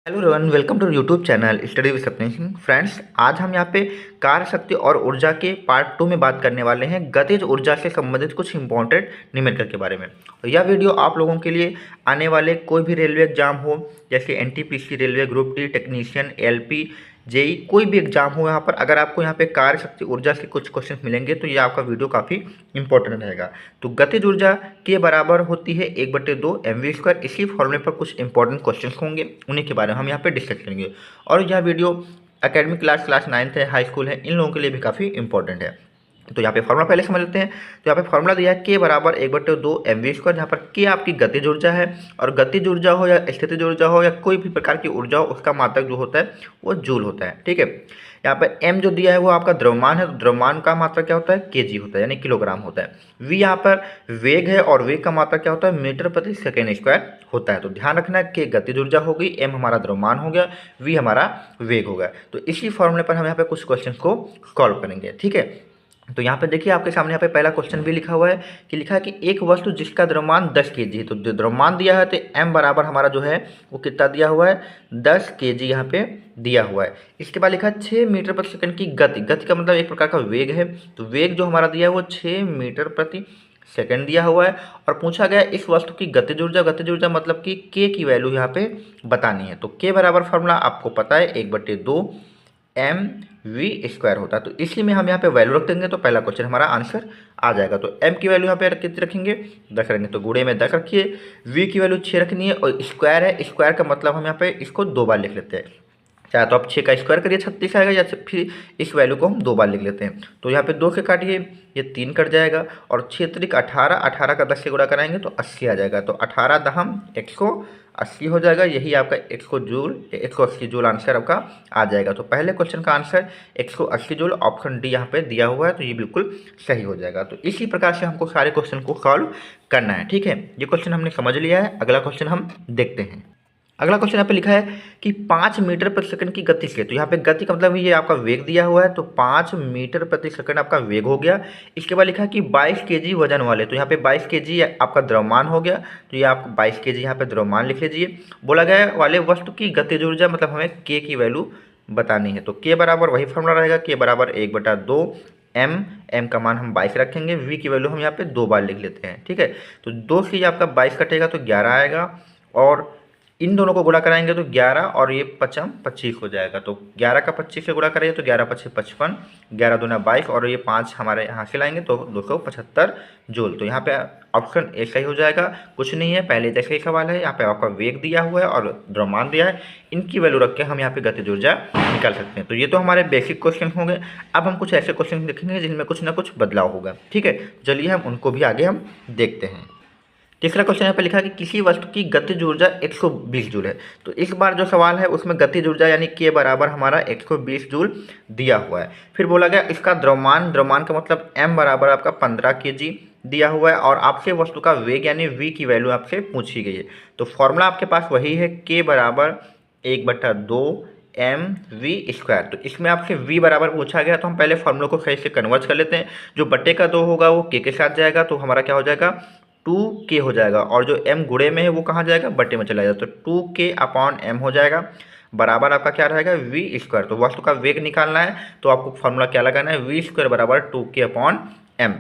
Hello everyone, welcome to YouTube channel study with Sapne Singh. Friends, आज हम यहाँ पे कार्य शक्ति और ऊर्जा के पार्ट 2 में बात करने वाले हैं गतिज ऊर्जा से संबंधित कुछ इंपॉर्टेंट न्यूमेरिकल के बारे में। और यह वीडियो आप लोगों के लिए आने वाले कोई भी रेलवे एग्जाम हो, जैसे NTPC railway group D technician, LP, JE, कोई भी एग्जाम हो, यहाँ पर अगर आपको यहाँ पे कार्य शक्ति ऊर्जा से कुछ क्वेश्चन मिलेंगे तो ये आपका वीडियो काफ़ी इंपॉर्टेंट रहेगा। तो गतिज ऊर्जा के बराबर होती है 1/2 mv²। इसी फॉर्मूले पर कुछ इंपॉर्टेंट क्वेश्चन होंगे, उन्हीं के बारे में हम यहाँ पे डिस्कस करेंगे। और यह वीडियो एकेडमिक क्लास 9th है, हाई स्कूल है, इन लोगों के लिए भी काफ़ी इंपॉर्टेंट है। तो यहाँ पे फॉर्मूला पहले समझ लेते हैं। तो यहाँ पे फॉर्मूला दिया है के बराबर 1/2 mv², जहाँ पर के आपकी गतिज ऊर्जा है, और गतिज ऊर्जा हो या स्थितिज ऊर्जा हो या कोई भी प्रकार की ऊर्जा हो, उसका मात्रक जो होता है वो जूल होता है। ठीक है, यहाँ पर m जो दिया है वो आपका द्रव्यमान है, तो द्रव्यमान का मात्रक क्या होता है, kg होता है, यानी किलोग्राम होता है। v यहाँ पर वेग है, और वेग का मात्रक क्या होता है, मीटर प्रति सेकेंड स्क्वायर होता है। तो ध्यान रखना है कि गतिज ऊर्जा हो गई, m हमारा द्रव्यमान हो गया, v हमारा वेग हो गया। तो इसी फॉर्मूले पर हम यहाँ पे कुछ क्वेश्चन को सॉल्व करेंगे। ठीक है, तो यहाँ पे देखिए आपके सामने यहाँ पे पहला क्वेश्चन भी लिखा हुआ है कि लिखा है कि एक वस्तु जिसका द्रव्यमान 10 kg है। तो द्रव्यमान दिया है तो m बराबर हमारा जो है वो कितना दिया हुआ है, 10 kg यहाँ पे दिया हुआ है। इसके बाद लिखा है 6 मीटर प्रति सेकंड की गति। गति का मतलब एक प्रकार का वेग है, तो वेग जो हमारा दिया है वो 6 मीटर प्रति सेकंड दिया हुआ है। और पूछा गया इस वस्तु की गतिज ऊर्जा। गतिज ऊर्जा मतलब कि k की वैल्यू यहाँ पे बतानी है। तो k बराबर फॉर्मूला आपको पता है 1/2 mv² होता है। तो इसी में हम यहाँ पे वैल्यू रख देंगे तो पहला क्वेश्चन हमारा आंसर आ जाएगा। तो m की वैल्यू यहाँ पे कितनी रखेंगे, 10 रखेंगे, तो गुणे में 10 रखिए। v की वैल्यू 6 रखनी है, और स्क्वायर है, स्क्वायर का मतलब हम यहाँ पे इसको 2 बार लिख लेते हैं। चाहे तो आप 6 का स्क्वायर करिए 36 आएगा, या फिर इस वैल्यू को हम 2 बार लिख लेते हैं। तो यहाँ पे 2 से काटिए, ये 3 कट जाएगा, और 6 त्रिक 18, 18 का 10 से गुणा कराएंगे तो 80 आ जाएगा। तो 18 दहम 180 हो जाएगा। यही आपका 180 जूल आंसर आपका आ जाएगा। तो पहले क्वेश्चन का आंसर 180 जूल, ऑप्शन डी यहाँ पे दिया हुआ है, तो ये बिल्कुल सही हो जाएगा। तो इसी प्रकार से हमको सारे क्वेश्चन को सॉल्व करना है। ठीक है, ये क्वेश्चन हमने समझ लिया है। अगला क्वेश्चन हम देखते हैं। अगला क्वेश्चन यहाँ पे लिखा है कि 5 मीटर प्रति सेकंड की गति से, तो यहाँ पे गति का मतलब ये आपका वेग दिया हुआ है, तो 5 मीटर प्रति सेकंड आपका वेग हो गया। इसके बाद लिखा है कि 22 kg वजन वाले, तो यहाँ पे 22 kg आपका द्रव्यमान हो गया, तो ये आप 22 kg यहाँ पे द्रव्यमान लिख लीजिए। बोला गया वाले वस्तु की गतिज ऊर्जा, मतलब हमें k की वैल्यू बतानी है। तो k बराबर वही फॉर्मूला रहेगा, k बराबर 1/2 m का मान हम 22 रखेंगे, v की वैल्यू हम यहाँ पे 2 बार लिख लेते हैं। ठीक है, तो 2 से आपका 22 कटेगा तो 11 आएगा, और इन दोनों को गुणा कराएंगे तो 11 और ये 5 25 हो जाएगा। तो 11 का 25 से गुणा करेंगे तो 11 5 55, 11 दूना 22, और ये 5 हमारे यहाँ से लाएंगे तो 275 जूल। तो यहाँ पे ऑप्शन ए सही हो जाएगा। कुछ नहीं है, पहले जैसे ही सवाल है, यहाँ पे आपका वेग दिया हुआ है और द्रव्यमान दिया है, इनकी वैल्यू रख के हम यहाँ पे गतिज ऊर्जा निकाल सकते हैं। तो ये तो हमारे बेसिक क्वेश्चन होंगे। अब हम कुछ ऐसे क्वेश्चन देखेंगे जिनमें कुछ ना कुछ बदलाव होगा। ठीक है, चलिए हम उनको भी आगे हम देखते हैं। तीसरा क्वेश्चन यहाँ पे लिखा है कि किसी वस्तु की गतिज ऊर्जा 120 जूल है। तो इस बार जो सवाल है उसमें गतिज ऊर्जा यानी के बराबर हमारा 120 जूल दिया हुआ है। फिर बोला गया इसका द्रव्यमान, द्रव्यमान का मतलब m बराबर आपका 15 kg दिया हुआ है, और आपसे वस्तु का वेग यानी v की वैल्यू आपसे पूछी गई है। तो फॉर्मूला आपके पास वही है, k बराबर 1/2 mv²। तो इसमें आपसे v बराबर पूछा गया, तो हम पहले फॉर्मूला को सही से कन्वर्ट कर लेते हैं। जो बटे का 2 होगा वो k के साथ जाएगा, तो हमारा क्या हो जाएगा, 2k हो जाएगा, और जो m गुणे में है वो कहाँ जाएगा, बटे में चला जाएगा, तो 2k/m हो जाएगा, बराबर आपका क्या रहेगा, v²। तो वस्तु का वेग निकालना है तो आपको फॉर्मूला क्या लगाना है, v² बराबर 2k/m।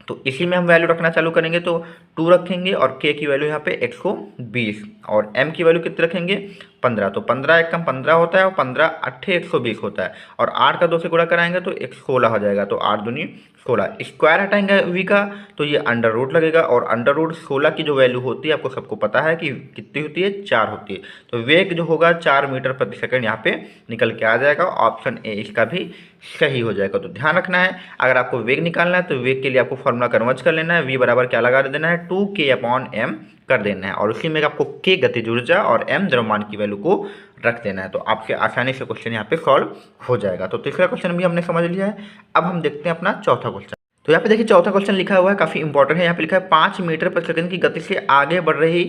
तो इसी में हम वैल्यू रखना चालू करेंगे, तो 2 रखेंगे, और k की वैल्यू यहाँ पे 120, और m की वैल्यू कितनी रखेंगे, 15। तो 15 एकम 15 होता है, और 15 8 120 होता है, और 8 का 2 से गुणा कराएंगे तो 16 हो जाएगा। तो 8 दूनी 16, स्क्वायर हटाएंगे v का तो ये अंडर रूट लगेगा, और अंडर रूट 16 की जो वैल्यू होती है आपको सबको पता है कि कितनी होती है, 4 होती है। तो वेग जो होगा 4 मीटर प्रति सेकंड यहाँ पे निकल के आ जाएगा। ऑप्शन ए इसका भी सही हो जाएगा। तो ध्यान रखना है, अगर आपको वेग निकालना है तो वेग के लिए आपको फॉर्मूला कन्वर्ट कर लेना है, v बराबर क्या लगा देना है, 2k/m कर देना है, और उसी में आपको k गतिज ऊर्जा और m द्रव्यमान की वैल्यू को रख देना है। तो आपके आसानी से क्वेश्चन यहाँ पे सॉल्व हो जाएगा। तो तीसरा क्वेश्चन भी हमने समझ लिया है। अब हम देखते हैं अपना चौथा क्वेश्चन। तो यहाँ पे देखिए चौथा क्वेश्चन लिखा हुआ है, काफ़ी इंपॉर्टेंट है। यहाँ पे लिखा है 5 मीटर प्रति सेकंड की गति से आगे बढ़ रही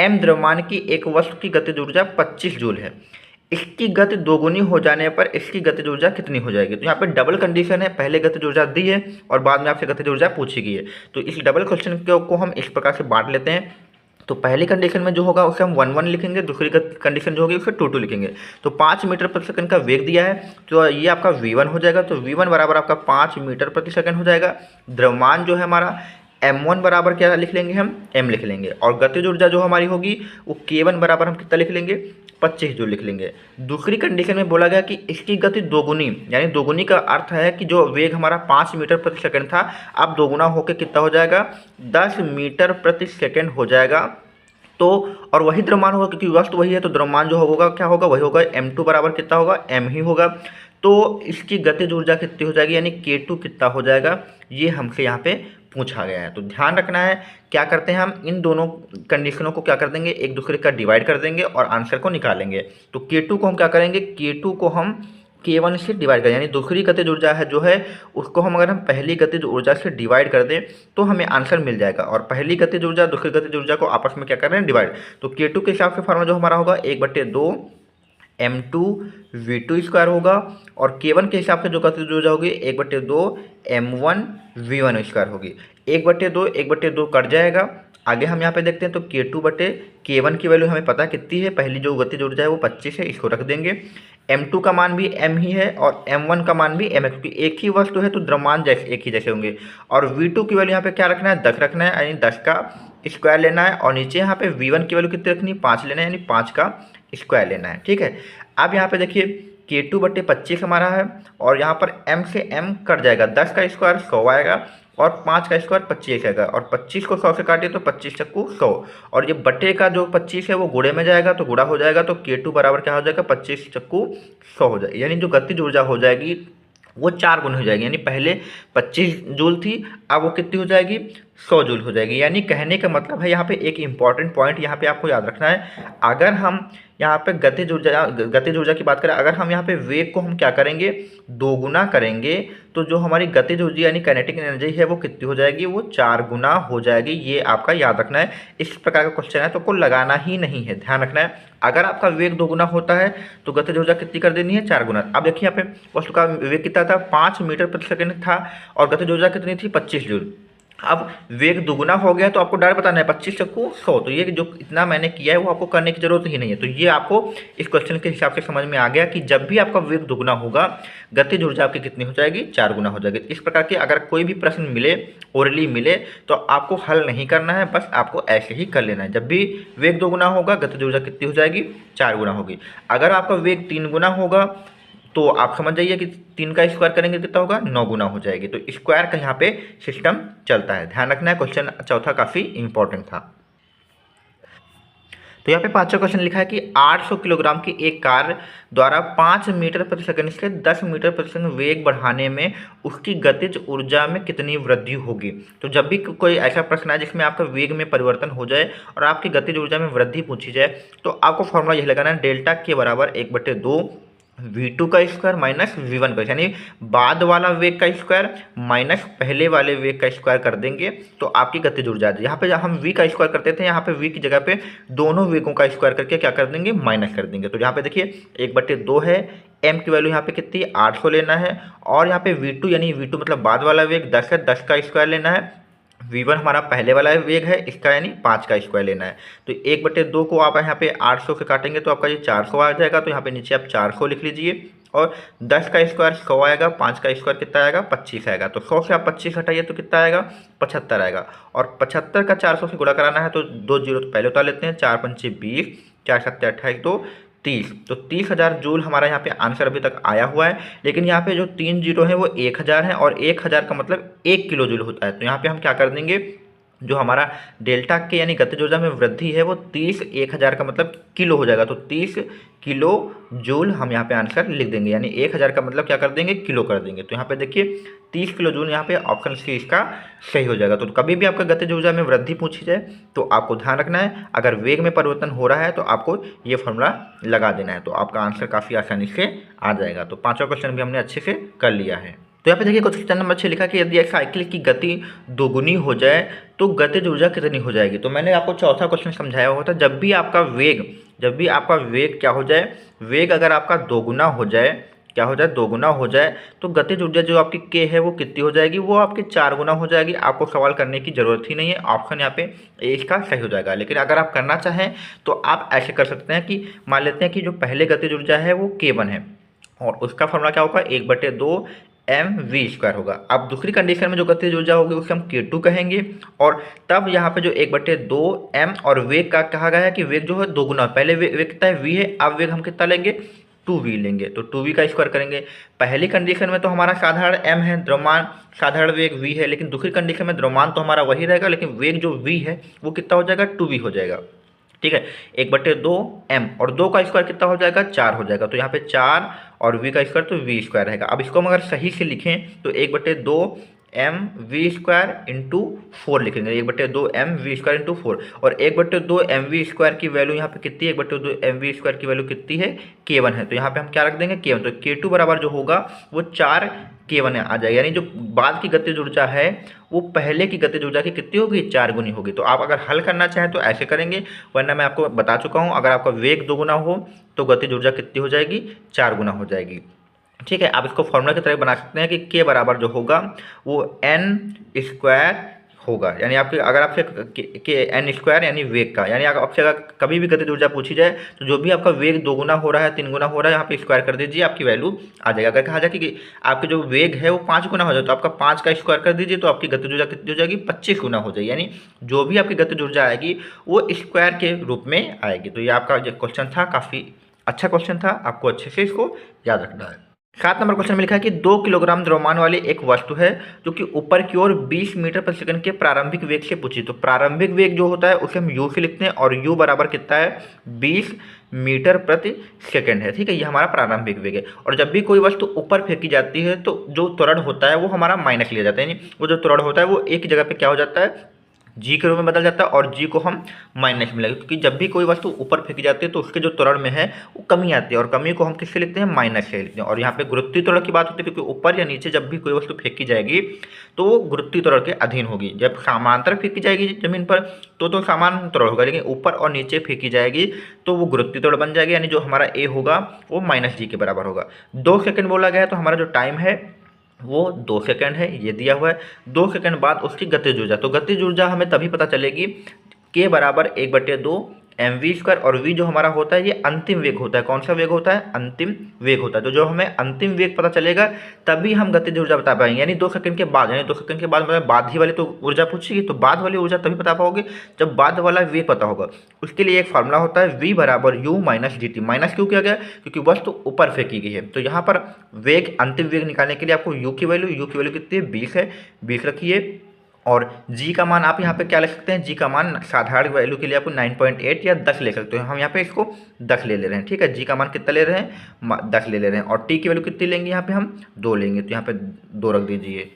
m द्रव्यमान की एक वस्तु की गतिज ऊर्जा 25 जूल है। इसकी गति दोगुनी हो जाने पर इसकी गतिज ऊर्जा कितनी हो जाएगी। तो यहाँ पे डबल कंडीशन है, पहले गतिज ऊर्जा दी है और बाद में आपसे गतिज ऊर्जा पूछी गई है। तो इस डबल क्वेश्चन को हम इस प्रकार से बांट लेते हैं तो पहली कंडीशन में जो होगा उसे हम 1 1 लिखेंगे, दूसरी कंडीशन जो होगी उसे 2 2 लिखेंगे। तो 5 मीटर प्रति सेकंड का वेग दिया है, तो ये आपका v1 हो जाएगा। तो v1 बराबर आपका 5 मीटर प्रति सेकंड हो जाएगा। द्रव्यमान जो है हमारा m1 बराबर क्या लिख लेंगे, हम m लिख लेंगे। और गतिज ऊर्जा जो हमारी होगी वो k1 बराबर हम कितना लिख लेंगे, 25 जूल लिख लेंगे। दूसरी कंडीशन में बोला गया कि इसकी गति दोगुनी, यानी दोगुनी का अर्थ है कि जो वेग हमारा 5 मीटर प्रति सेकंड था, अब दोगुना होकर कितना हो जाएगा, 10 मीटर प्रति सेकंड हो जाएगा। तो और वही द्रव्यमान होगा, क्योंकि वस्तु वही है, तो द्रव्यमान जो होगा क्या होगा, वही होगा। m2 बराबर कितना होगा, m ही होगा। तो इसकी गतिज ऊर्जा कितनी हो जाएगी, यानी k2 कितना हो जाएगा, ये हमसे यहाँ पे पूछा गया है। तो ध्यान रखना है, क्या करते हैं हम इन दोनों कंडीशनों को क्या कर देंगे, एक दूसरे का डिवाइड कर देंगे और आंसर को निकालेंगे। तो k2 को हम क्या करेंगे, k2 को हम k1 से डिवाइड करें, यानी दूसरी गतिज ऊर्जा है जो है उसको हम अगर हम पहली गतिज ऊर्जा से डिवाइड कर दें तो हमें आंसर मिल जाएगा। और पहली गतिज ऊर्जा दूसरी गतिज ऊर्जा को आपस में क्या कर रहे हैं, डिवाइड। तो k2 के हिसाब से फार्मूला जो हमारा होगा 1/2 m2 v2 स्क्वायर होगा, और k1 के हिसाब से जो गतिज ऊर्जा होगी 1/2 m1 v1 स्क्वायर होगी। 1/2 कट जाएगा। आगे हम यहाँ पे देखते हैं, तो k2/k1 की वैल्यू हमें पता कितनी है, पहली जो गतिज ऊर्जा है वो 25 है, इसको रख देंगे। m2 का मान भी m ही है और m1 का मान भी m है, क्योंकि एक ही वस्तु है तो द्रव्यमान एक ही जैसे होंगे। और v2 की वैल्यू यहाँ पे क्या रखना है, 10 रखना है, यानी 10 का स्क्वायर लेना है। और नीचे यहाँ पे v1 की वैल्यू कितनी रखनी है, 5 लेना है, यानी 5 का स्क्वायर लेना है। ठीक है, अब यहाँ पे देखिए k2/25 हमारा है, और यहाँ पर m से m कट जाएगा, 10 का स्क्वायर 100 आएगा और 5 का स्क्वायर 25 आएगा, और 25 को 100 से काटिए तो 25 चक्कू 100, और ये बटे का जो 25 है वो गुणे में जाएगा तो गुणा हो जाएगा। तो k2 बराबर क्या हो जाएगा, 25 चक्कू 100 हो जाएगा, यानी जो गतिज ऊर्जा हो जाएगी वो 4 गुना हो जाएगी। यानी पहले 25 जूल थी, अब वो कितनी हो जाएगी, 100 जूल हो जाएगी। यानी कहने का मतलब है, यहाँ पे एक इंपॉर्टेंट पॉइंट यहाँ पे आपको याद रखना है, अगर हम यहाँ पे गतिज ऊर्जा की बात करें, अगर हम यहाँ पे वेग को हम क्या करेंगे, दोगुना करेंगे, तो जो हमारी गतिज ऊर्जा यानी काइनेटिक एनर्जी है वो कितनी हो जाएगी, वो 4 गुना हो जाएगी। ये आपका याद रखना है। इस प्रकार का क्वेश्चन है तो आपको लगाना ही नहीं है, ध्यान रखना है। अगर आपका वेग दोगुना होता है तो गतिज ऊर्जा कितनी कर देनी है, 4 गुना। अब देखिए यहाँ पे वस्तु का वेग कितना था, 5 मीटर प्रति सेकंड था, और गतिज ऊर्जा कितनी थी, 25 जूल। अब वेग दुगुना हो गया तो आपको डायरेक्ट बताना है 25 चक्कू 100। तो ये जो इतना मैंने किया है वो आपको करने की जरूरत ही नहीं है। तो ये आपको इस क्वेश्चन के हिसाब से समझ में आ गया कि जब भी आपका वेग दुगुना होगा गतिज ऊर्जा आपकी कितनी हो जाएगी, 4 गुना हो जाएगी। इस प्रकार के अगर कोई भी प्रश्न मिले, ओरली मिले, तो आपको हल नहीं करना है, बस आपको ऐसे ही कर लेना है। जब भी वेग दोगुना होगा गतिज ऊर्जा कितनी हो जाएगी, 4 गुना होगी। अगर आपका वेग 3 गुना होगा तो आप समझ जाइए कि 3 का स्क्वायर करेंगे कितना होगा, 9 गुना हो जाएगी। तो स्क्वायर का यहाँ पे सिस्टम चलता है, ध्यान रखना है। क्वेश्चन चौथा काफ़ी इंपॉर्टेंट था। तो यहाँ पे पांचवा क्वेश्चन लिखा है कि 800 किलोग्राम की एक कार द्वारा 5 मीटर प्रति सेकंड से 10 मीटर प्रति सेकंड वेग बढ़ाने में उसकी गतिज ऊर्जा में कितनी वृद्धि होगी। तो जब भी कोई ऐसा प्रश्न है जिसमें आपका वेग में परिवर्तन हो जाए और आपकी गतिज ऊर्जा में वृद्धि पूछी जाए, तो आपको फॉर्मूला यही लगाना है, डेल्टा के बराबर 1/2 v2 का स्क्वायर माइनस v1 का, यानी बाद वाला वेग का स्क्वायर माइनस पहले वाले वेग का स्क्वायर कर देंगे तो आपकी गतिज ऊर्जा। यहाँ पे हम v का स्क्वायर करते थे, यहाँ पे v की जगह पे दोनों वेगों का स्क्वायर करके क्या कर देंगे, माइनस कर देंगे। तो यहाँ पे देखिए 1/2 है, m की वैल्यू यहाँ पे कितनी 800 लेना है, और यहाँ पे v2 यानी v2 मतलब बाद वाला वेग 10 है, 10 का स्क्वायर लेना है। v1 हमारा पहले वाला वेग है, इसका यानी 5 का स्क्वायर लेना है। तो 1/2 को आप यहाँ पे 800 से काटेंगे तो आपका ये 400 आ जाएगा। तो यहाँ पे नीचे आप 400 लिख लीजिए, और 10 का स्क्वायर 100 आएगा, 5 का स्क्वायर कितना आएगा, 25 आएगा। तो 100 से आप 25 हटाइए तो कितना आएगा, 75 आएगा। और 75 का 400 से गुणा कराना है तो 2 जीरो तो पहले उतार लेते हैं, 4 पंचे 20, 4 सत्ते 28, तो 30। तो 30,000 जूल हमारा यहाँ पे आंसर अभी तक आया हुआ है। लेकिन यहाँ पे जो 3 जीरो है वो 1000 है, और 1000 का मतलब 1 किलो जूल होता है। तो यहाँ पे हम क्या कर देंगे, जो हमारा डेल्टा के यानी गतिज ऊर्जा में वृद्धि है वो 30 1000 का मतलब किलो हो जाएगा। तो 30 किलो जूल हम यहाँ पे आंसर लिख देंगे, यानी 1000 का मतलब क्या कर देंगे, किलो कर देंगे। तो यहाँ पे देखिए 30 किलो जूल यहाँ पे ऑप्शन सी इसका सही हो जाएगा। तो कभी भी आपका गतिज ऊर्जा में वृद्धि पूछी जाए तो आपको ध्यान रखना है, अगर वेग में परिवर्तन हो रहा है तो आपको ये फॉर्मूला लगा देना है, तो आपका आंसर काफ़ी आसानी से आ जाएगा। तो पाँचवा क्वेश्चन भी हमने अच्छे से कर लिया है। तो यहाँ पे देखिए क्वेश्चन नंबर 6 लिखा कि यदि एक साइकिल की गति दोगुनी हो जाए तो गतिज ऊर्जा कितनी हो जाएगी। तो मैंने आपको चौथा क्वेश्चन समझाया हुआ था, जब भी आपका वेग क्या हो जाए, वेग अगर आपका दोगुना हो जाए क्या हो जाए, 2 गुना हो जाए, तो गतिज ऊर्जा जो आपकी के है वो कितनी हो जाएगी, वो आपकी 4 गुना हो जाएगी। आपको सवाल करने की ज़रूरत ही नहीं है, ऑप्शन यहाँ पे ए इसका सही हो जाएगा। लेकिन अगर आप करना चाहें तो आप ऐसे कर सकते हैं कि मान लेते हैं कि जो पहले गतिज ऊर्जा है वो K1 है और उसका फॉर्मूला क्या होगा, 1/2 mv² होगा। अब दूसरी कंडीशन में जो गतिज ऊर्जा होगी उसे हम K2 कहेंगे और तब यहाँ पे जो 1/2 m और वेग का कहा गया है कि वेग जो है 2 गुना, पहले वेग कितना है v है, अब वेग हम कितना लेंगे 2v लेंगे, तो 2v का स्क्वायर करेंगे। पहली कंडीशन में तो हमारा साधारण m है, द्रव्यमान साधारण वेग v है, लेकिन दूसरी कंडीशन में द्रव्यमान तो हमारा वही रहेगा, लेकिन वेग जो v है वो कितना हो जाएगा 2v हो जाएगा। ठीक है, 1/2 m और 2 का स्क्वायर कितना हो जाएगा 4 हो जाएगा, तो यहाँ पे 4 और v का स्क्वायर तो v² रहेगा। अब इसको हम अगर सही से लिखें तो 1/2 mv² इंटू 4 लिखेंगे, 1/2 mv² इंटू 4 और 1/2 mv² की वैल्यू यहाँ पे कितनी है, 1/2 mv² की वैल्यू कितनी है K1 है, तो यहाँ पे हम क्या रख देंगे K1, तो K2 बराबर जो होगा वो 4 K1 आ जाएगा, यानी जो बाद की गतिज ऊर्जा है वो पहले की गतिज ऊर्जा की कितनी होगी 4 गुनी होगी। तो आप अगर हल करना चाहें तो ऐसे करेंगे, वरना मैं आपको बता चुका हूँ अगर आपका वेग 2 गुना हो तो गतिज ऊर्जा कितनी हो जाएगी 4 गुना हो जाएगी। ठीक है, आप इसको फॉर्मूला की तरह बना सकते हैं कि के बराबर जो होगा वो n² होगा, यानी आपके अगर आपसे के n² यानी वेग का, यानी आपसे अगर कभी भी गतिज ऊर्जा पूछी जाए तो जो भी आपका वेग 2 गुना हो रहा है 3 गुना हो रहा है यहाँ पे स्क्वायर कर दीजिए, आपकी वैल्यू आ जाएगा। अगर कहा जाए कि आपके जो वेग है वो 5 गुना हो जाए तो आपका 5 का स्क्वायर कर दीजिए, तो आपकी गतिज ऊर्जा कितनी हो जाएगी 25 गुना हो जाएगी, यानी जो भी आपकी गतिज ऊर्जा आएगी वो स्क्वायर के रूप में आएगी। तो ये आपका जो क्वेश्चन था काफ़ी अच्छा क्वेश्चन था, आपको अच्छे से इसको याद रखना है। 7 नंबर क्वेश्चन में लिखा है कि 2 किलोग्राम द्रव्यमान वाली एक वस्तु है जो कि ऊपर की ओर 20 मीटर प्रति सेकंड के प्रारंभिक वेग से पूछी। तो प्रारंभिक वेग जो होता है उसे हम u से लिखते हैं और u बराबर कितना है 20 मीटर प्रति सेकंड है। ठीक है, ये हमारा प्रारंभिक वेग है और जब भी कोई वस्तु ऊपर फेंकी जाती है तो जो त्वरण होता है वो हमारा माइनस लिया जाता है, यानी वो जो त्वरण होता है वो एक जगह पे क्या हो जाता है जी के रूप में बदल जाता है और जी को हम माइनस में लगेगा, क्योंकि जब भी कोई वस्तु ऊपर फेंकी जाती है तो उसके जो त्वरण में है वो कमी आती है और कमी को हम किससे लिखते हैं माइनस से लिखते हैं। और यहाँ पे गुरुत्वीय त्वरण की बात होती है, क्योंकि ऊपर या नीचे जब भी कोई वस्तु फेंकी जाएगी तो वो गुरुत्वीय त्वरण के अधीन होगी। जब समांतर फेंकी जाएगी जमीन पर तो समान त्वरण होगा, लेकिन ऊपर और नीचे फेंकी जाएगी तो वो गुरुत्वीय त्वरण बन जाएगी, यानी जो हमारा ए होगा वो -g के बराबर होगा। 2 सेकंड बोला गया है तो हमारा जो टाइम है वो 2 सेकंड है, ये दिया हुआ है। 2 सेकंड बाद उसकी गतिज ऊर्जा, तो गतिज ऊर्जा हमें तभी पता चलेगी के बराबर 1/2 mv² और v जो हमारा होता है ये अंतिम वेग होता है। कौन सा वेग होता है, अंतिम वेग होता है। तो जो हमें अंतिम वेग पता चलेगा तभी हम गतिज ऊर्जा बता पाएंगे, यानी 2 सेकंड के बाद, यानी 2 सेकंड के बाद मतलब बाद ही वाली तो ऊर्जा पूछेगी, तो बाद वाली ऊर्जा तभी बता पाओगे जब बाद वाला वेग पता होगा। उसके लिए एक फार्मूला होता है v बराबर u - dt। माइनस क्यों किया गया, क्योंकि वस्तु ऊपर फेंकी गई है। तो यहाँ पर वेग अंतिम वेग निकालने के लिए आपको u की वैल्यू कितनी है 20 है, 20 रखिए और g का मान आप यहाँ पे क्या ले सकते हैं, g का मान साधारण वैल्यू के लिए आपको 9.8 या 10 ले सकते हो। हम यहाँ पे इसको 10 ले रहे हैं। ठीक है, g का मान कितना ले रहे हैं 10 ले रहे हैं और t की वैल्यू कितनी लेंगे, यहाँ पे हम 2 लेंगे, तो यहाँ पे 2 रख दीजिए।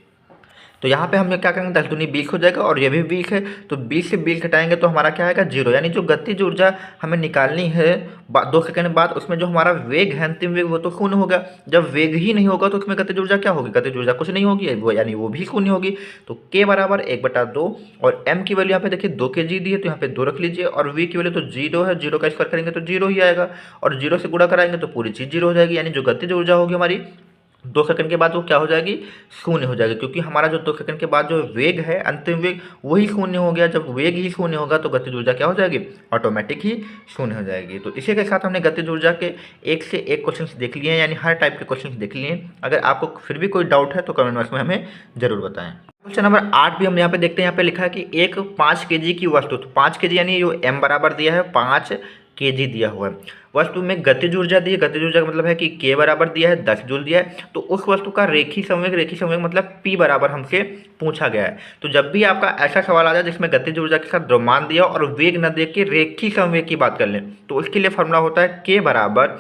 तो यहाँ पे हम क्या करेंगे 10 दूनी 20 हो जाएगा और ये भी 20 है, तो 20 से 20 घटाएंगे तो हमारा क्या आएगा 0, यानी जो गतिज ऊर्जा हमें निकालनी है 2 सेकंड बाद उसमें जो हमारा वेग है अंतिम वेग वो तो शून्य होगा। जब वेग ही नहीं होगा तो उसमें गतिज ऊर्जा क्या होगी, गतिज ऊर्जा कुछ नहीं होगी, वो यानी वो भी शून्य होगी। तो के बराबर 1/2 और m की वैल्यू यहाँ पे देखिए 2 kg दी है तो यहाँ पे 2 रख लीजिए और v की वैल्यू तो 0 है, 0 का स्क्वायर करेंगे तो 0 ही आएगा और 0 से गुणा कराएंगे तो पूरी चीज़ 0 हो जाएगी, यानी जो गतिज ऊर्जा होगी हमारी 2 सेकंड के बाद वो क्या हो जाएगी शून्य हो जाएगी, क्योंकि हमारा जो 2 सेकंड के बाद जो वेग है अंतिम वेग वही शून्य हो गया। जब वेग ही शून्य होगा तो गतिज ऊर्जा क्या हो जाएगी ऑटोमेटिक ही शून्य हो जाएगी। तो इसी के साथ हमने गतिज ऊर्जा के एक से एक क्वेश्चन देख लिए हैं, यानी हर टाइप के क्वेश्चन देख लिए हैं। अगर आपको फिर भी कोई डाउट है तो कमेंट बॉक्स में हमें जरूर बताएं। क्वेश्चन नंबर 8 भी हम यहाँ पे देखते हैं, यहाँ पे लिखा है कि एक 5 kg की वस्तु, तो 5 kg यानी जो m बराबर दिया है 5 kg दिया हुआ है, वस्तु में गतिज ऊर्जा दी है। गतिज ऊर्जा का मतलब है कि k बराबर दिया है 10 जूल दिया है, तो उस वस्तु का रेखी संवेग मतलब p बराबर हमसे पूछा गया है। तो जब भी आपका ऐसा सवाल आ जाए जिसमें गतिज ऊर्जा के साथ द्रव्यमान दिया और वेग न दे के रेखी संवेग की बात कर लें, तो उसके लिए फॉर्मूला होता है k बराबर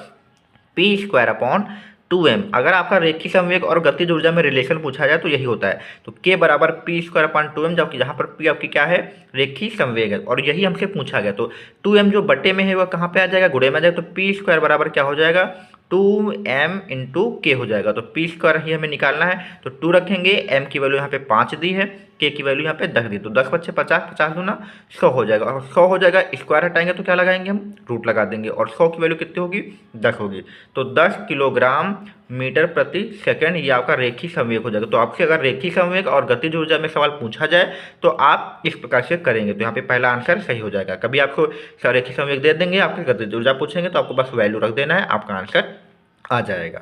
p² 2m। अगर आपका रेखी संवेग और गतिज ऊर्जा में रिलेशन पूछा जाए तो यही होता है। तो k बराबर p² 2m, जबकि यहाँ पर p आपकी क्या है रेखी संवेग है और यही हमसे पूछा गया। तो 2m जो बटे में है वह कहाँ पे आ जाएगा, गुणे में आ जाएगा, तो p² बराबर क्या हो जाएगा 2m × k हो जाएगा। तो p² ही हमें निकालना है, तो 2 रखेंगे, m की वैल्यू यहाँ पे 5 दी है के की वैल्यू यहाँ पे 10 दी, तो 10 बच्चे 50, 50 दूना 100 हो जाएगा, और 100 हो जाएगा। स्क्वायर हटाएंगे तो क्या लगाएंगे हम, रूट लगा देंगे, और 100 की वैल्यू कितनी होगी, 10 होगी। तो 10 किलोग्राम मीटर प्रति सेकंड ये आपका रेखीय संवेग हो जाएगा। तो आपसे अगर रेखीय संवेग और गतिज ऊर्जा में सवाल पूछा जाए तो आप इस प्रकार से करेंगे, तो यहाँ पे पहला आंसर सही हो जाएगा। कभी आपको रेखीय संवेग दे देंगे, आपके गतिज ऊर्जा पूछेंगे तो आपको बस वैल्यू रख देना है, आपका आंसर आ जाएगा।